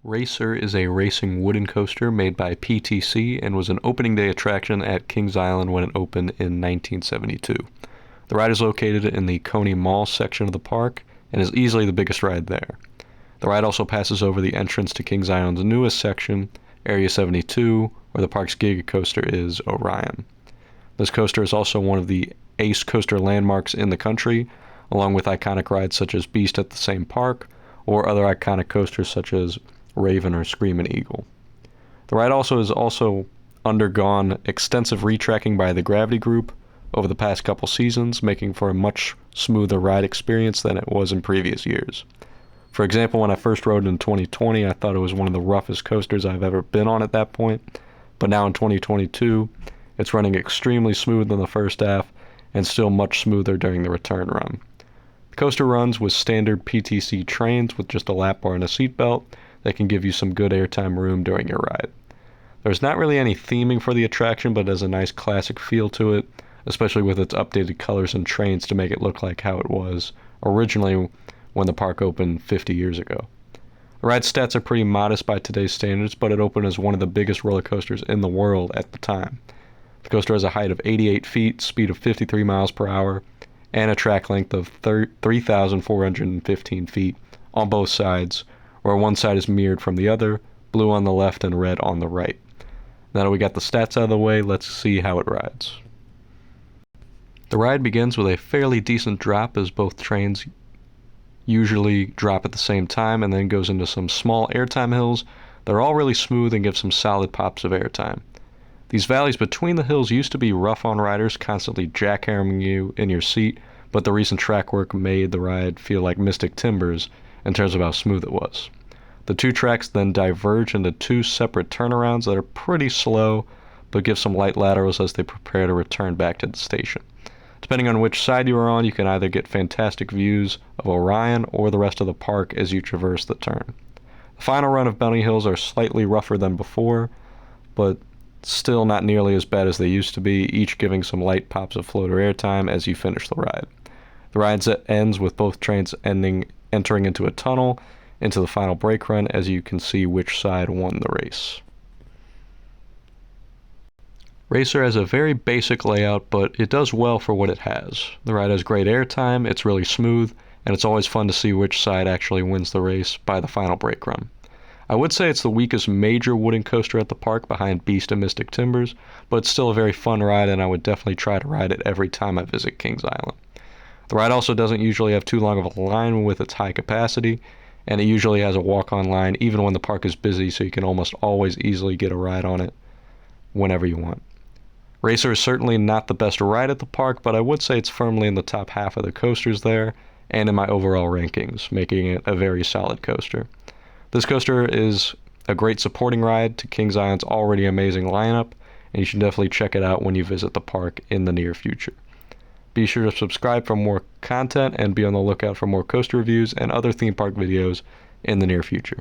Racer is a racing wooden coaster made by PTC and was an opening day attraction at Kings Island when it opened in 1972. The ride is located in the Coney Mall section of the park and is easily the biggest ride there. The ride also passes over the entrance to Kings Island's newest section, Area 72, where the park's Giga coaster is Orion. This coaster is also one of the ace coaster landmarks in the country, along with iconic rides such as Beast at the same park, or other iconic coasters such as Raven or Screamin' Eagle. The ride has also undergone extensive retracking by the Gravity Group over the past couple seasons, making for a much smoother ride experience than it was in previous years. For example, when I first rode in 2020, I thought it was one of the roughest coasters I've ever been on at that point, but now in 2022, it's running extremely smooth in the first half and still much smoother during the return run. The coaster runs with standard PTC trains with just a lap bar and a seatbelt that can give you some good airtime room during your ride. There's not really any theming for the attraction, but it has a nice classic feel to it, especially with its updated colors and trains to make it look like how it was originally when the park opened 50 years ago. The ride stats are pretty modest by today's standards, but it opened as one of the biggest roller coasters in the world at the time. The coaster has a height of 88 feet, speed of 53 miles per hour, and a track length of 3,415 feet on both sides, where one side is mirrored from the other, blue on the left and red on the right. Now that we got the stats out of the way, let's see how it rides. The ride begins with a fairly decent drop as both trains usually drop at the same time, and then goes into some small airtime hills. They're all really smooth and give some solid pops of airtime. These valleys between the hills used to be rough on riders, constantly jackhammering you in your seat, but the recent track work made the ride feel like Mystic Timbers in terms of how smooth it was. The two tracks then diverge into two separate turnarounds that are pretty slow, but give some light laterals as they prepare to return back to the station. Depending on which side you are on, you can either get fantastic views of Orion or the rest of the park as you traverse the turn. The final run of Bunny Hills are slightly rougher than before, but still not nearly as bad as they used to be, each giving some light pops of floater airtime as you finish the ride. The ride ends with both trains entering into a tunnel into the final brake run, as you can see which side won the race. Racer has a very basic layout, but it does well for what it has. The ride has great airtime, it's really smooth, and it's always fun to see which side actually wins the race by the final brake run. I would say it's the weakest major wooden coaster at the park behind Beast and Mystic Timbers, but it's still a very fun ride, and I would definitely try to ride it every time I visit Kings Island. The ride also doesn't usually have too long of a line with its high capacity, and it usually has a walk-on line even when the park is busy, so you can almost always easily get a ride on it whenever you want. Racer is certainly not the best ride at the park, but I would say it's firmly in the top half of the coasters there and in my overall rankings, making it a very solid coaster. This coaster is a great supporting ride to Kings Island's already amazing lineup, and you should definitely check it out when you visit the park in the near future. Be sure to subscribe for more content and be on the lookout for more coaster reviews and other theme park videos in the near future.